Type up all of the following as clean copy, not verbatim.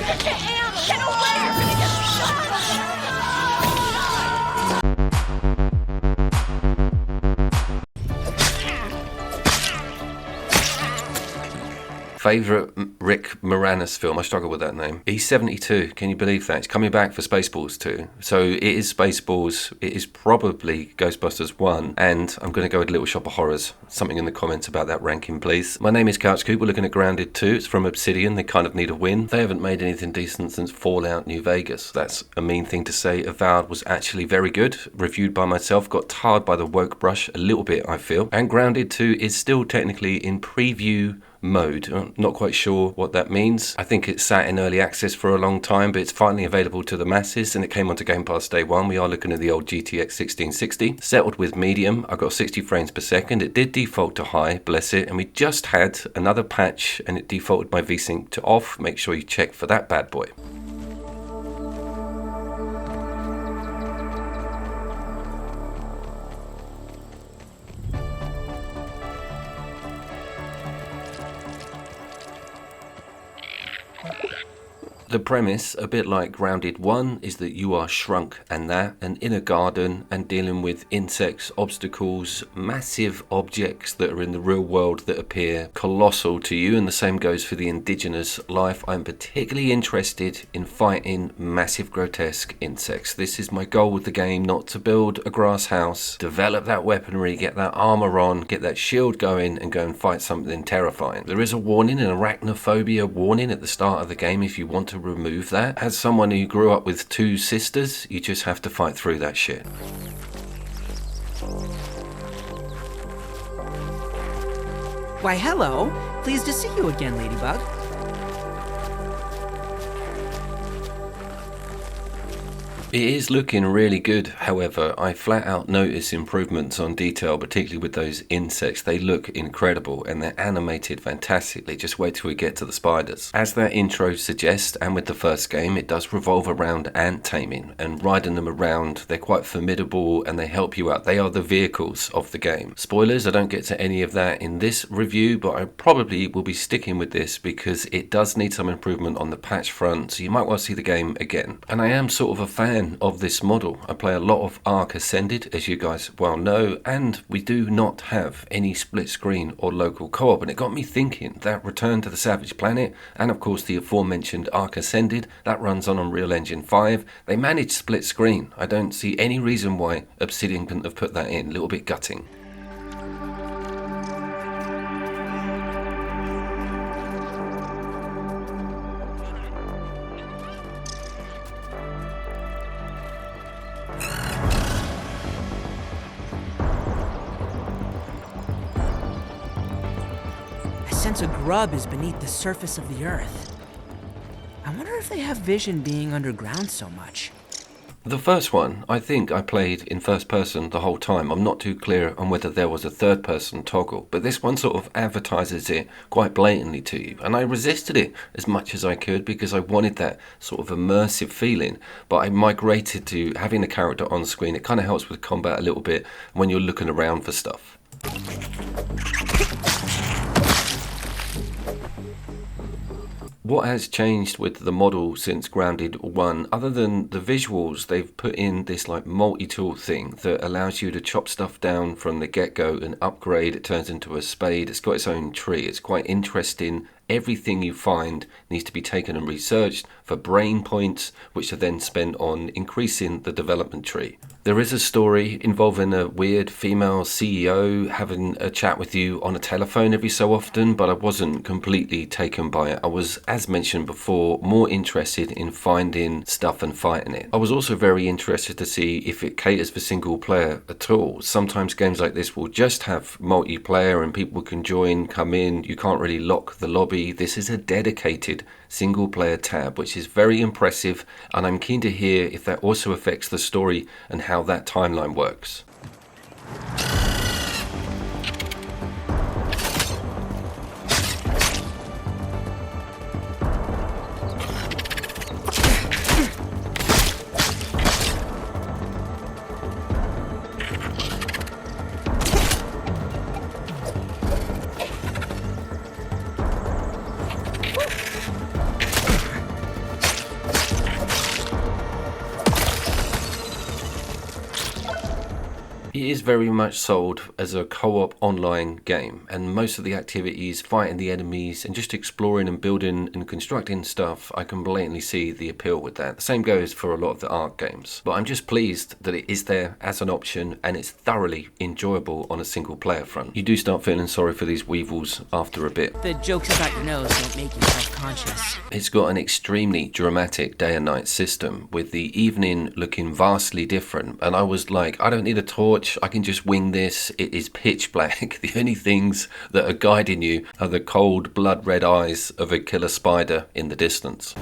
Get away! You're gonna get shot! Favourite Rick Moranis film? I struggle with that name. He's 72. Can you believe that? He's coming back for Spaceballs 2. So it is Spaceballs. It is probably Ghostbusters 1. And I'm going to go with Little Shop of Horrors. Something in the comments about that ranking, please. My name is Couch Coop. We're looking at Grounded 2. It's from Obsidian. They kind of need a win. They haven't made anything decent since Fallout New Vegas. That's a mean thing to say. Avowed was actually very good. Reviewed by myself. Got tarred by the woke brush a little bit, I feel. And Grounded 2 is still technically in preview mode. I'm not quite sure what that means. I think it's sat in early access for a long time, but it's finally available to the masses, and it came onto Game Pass day one. We are looking at the old GTX 1660. Settled with medium. I got 60 frames per second. It did default to high, bless it, and we just had another patch and it defaulted my VSync to off. Make sure you check for that bad boy. The premise, a bit like Grounded 1, is that you are shrunk and in a garden and dealing with insects, obstacles, massive objects that are in the real world that appear colossal to you, and the same goes for the indigenous life. I'm particularly interested in fighting massive grotesque insects. This is my goal with the game, not to build a grass house, develop that weaponry, get that armor on, get that shield going and go and fight something terrifying. There is a warning, an arachnophobia warning at the start of the game if you want to remove that. As someone who grew up with two sisters, you just have to fight through that shit. Why, hello. Pleased to see you again, Ladybug. It is looking really good, however. I flat out notice improvements on detail, particularly with those insects. They look incredible and they're animated fantastically. Just wait till we get to the spiders. As that intro suggests, and with the first game, it does revolve around ant taming and riding them around. They're quite formidable and they help you out. They are the vehicles of the game. Spoilers, I don't get to any of that in this review, but I probably will be sticking with this because it does need some improvement on the patch front, so you might want to see the game again. And I am sort of a fan of this model. I play a lot of Ark Ascended, as you guys well know, and we do not have any split screen or local co-op, and it got me thinking that Return to the Savage Planet and of course the aforementioned Ark Ascended, that runs on Unreal Engine 5. They manage split screen. I don't see any reason why Obsidian couldn't have put that in. A little bit gutting. Sense a grub is beneath the surface of the earth. I wonder if they have vision being underground so much. The first one, I think I played in first person the whole time. I'm not too clear on whether there was a third person toggle, but this one sort of advertises it quite blatantly to you. And I resisted it as much as I could because I wanted that sort of immersive feeling, but I migrated to having the character on screen. It kind of helps with combat a little bit when you're looking around for stuff. What has changed with the model since Grounded 1, other than the visuals, they've put in this like multi-tool thing that allows you to chop stuff down from the get-go and upgrade. It turns into a spade. It's got its own tree. It's quite interesting. Everything you find needs to be taken and researched for brain points, which are then spent on increasing the development tree. There is a story involving a weird female CEO having a chat with you on a telephone every so often, but I wasn't completely taken by it. I was, as mentioned before, more interested in finding stuff and fighting it. I was also very interested to see if it caters for single player at all. Sometimes games like this will just have multiplayer and people can join, come in. You can't really lock the lobby. This is a dedicated single player tab, which is very impressive, and I'm keen to hear if that also affects the story and how that timeline works. It is very much sold as a co-op online game, and most of the activities, fighting the enemies and just exploring and building and constructing stuff, I can blatantly see the appeal with that. The same goes for a lot of the ARK games, but I'm just pleased that it is there as an option and it's thoroughly enjoyable on a single player front. You do start feeling sorry for these weevils after a bit. The jokes about your nose don't make you self-conscious. It's got an extremely dramatic day and night system, with the evening looking vastly different, and I was like, I don't need a torch, I can just wing this. It is pitch black. The only things that are guiding you are the cold blood red eyes of a killer spider in the distance.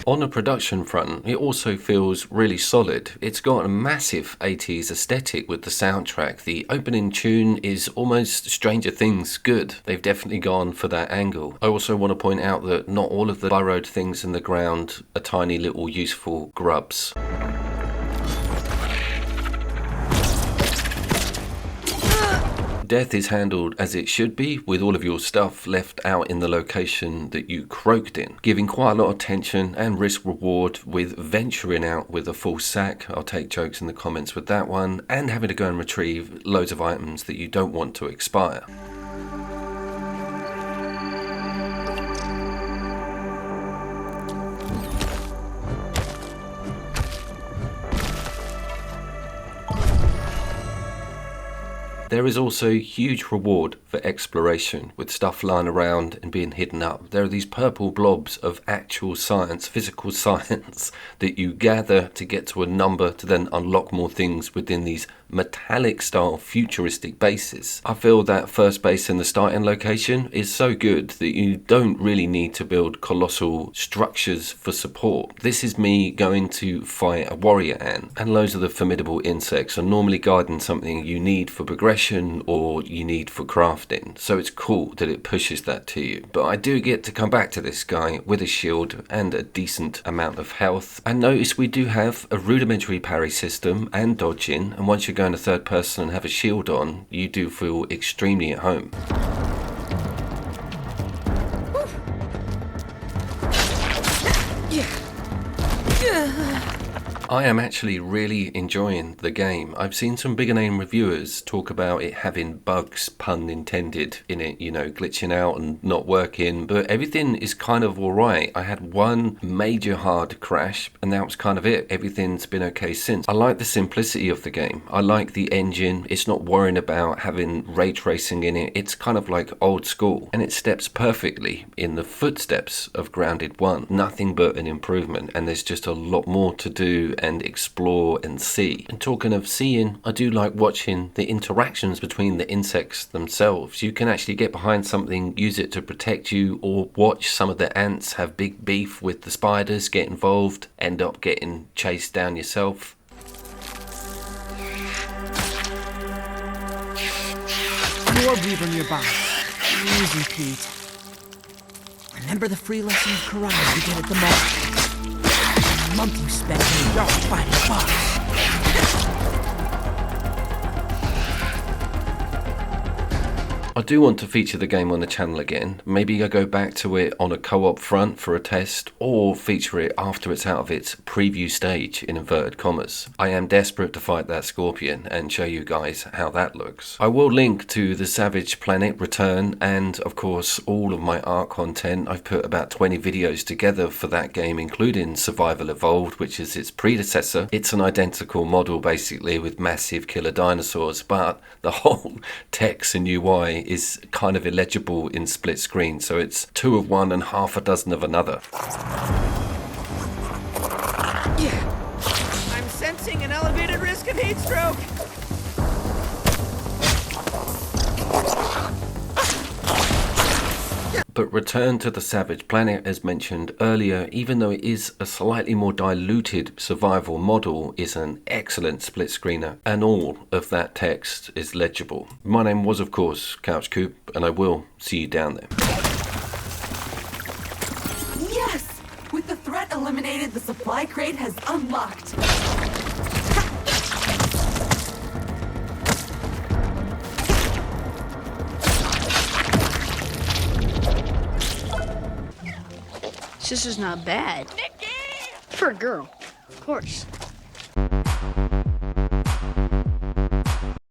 On the production front, it also feels really solid. It's got a massive 80s aesthetic with the soundtrack. The opening tune is almost Stranger Things good. They've definitely gone for that angle. I also want to point out that not all of the burrowed things in the ground are tiny little useful grubs. Death is handled as it should be, with all of your stuff left out in the location that you croaked in, giving quite a lot of tension and risk reward with venturing out with a full sack. I'll take jokes in the comments with that one, and having to go and retrieve loads of items that you don't want to expire. There is also huge reward for exploration, with stuff lying around and being hidden up. There are these purple blobs of actual science, physical science, that you gather to get to a number to then unlock more things within these metallic style futuristic bases. I feel that first base in the starting location is so good that you don't really need to build colossal structures for support. This is me going to fight a warrior ant, and loads of the formidable insects are normally guarding something you need for progression or you need for crafting, so it's cool that it pushes that to you. But I do get to come back to this guy with a shield and a decent amount of health, and notice we do have a rudimentary parry system and dodging, and once you're going to third person and have a shield on, you do feel extremely at home. I am actually really enjoying the game. I've seen some bigger name reviewers talk about it having bugs, pun intended, in it, you know, glitching out and not working, but everything is kind of alright. I had one major hard crash and that was kind of it. Everything's been okay since. I like the simplicity of the game. I like the engine. It's not worrying about having ray tracing in it. It's kind of like old school, and it steps perfectly in the footsteps of Grounded 1. Nothing but an improvement, and there's just a lot more to do and explore and see. And talking of seeing, I do like watching the interactions between the insects themselves. You can actually get behind something, use it to protect you, or watch some of the ants have big beef with the spiders, get involved, end up getting chased down yourself. More breather nearby. Easy, Pete. Remember the free lesson of karate we did at the mall? Month you spent in New York fighting bugs. I do want to feature the game on the channel again. Maybe I go back to it on a co-op front for a test, or feature it after it's out of its preview stage, in inverted commas. I am desperate to fight that scorpion and show you guys how that looks. I will link to the Savage Planet Return and of course all of my ARK content. I've put about 20 videos together for that game, including Survival Evolved, which is its predecessor. It's an identical model basically, with massive killer dinosaurs, but the whole text and UI is kind of illegible in split screen, so it's 2 of one and half a dozen of another. I'm sensing an elevated risk of heat stroke. But Return to the Savage Planet, as mentioned earlier, even though it is a slightly more diluted survival model, is an excellent split screener, and all of that text is legible. My name was, of course, Couch Coop, and I will see you down there. Yes! With the threat eliminated, the supply crate has unlocked. This is not bad. Nikki! for a girl. Of course.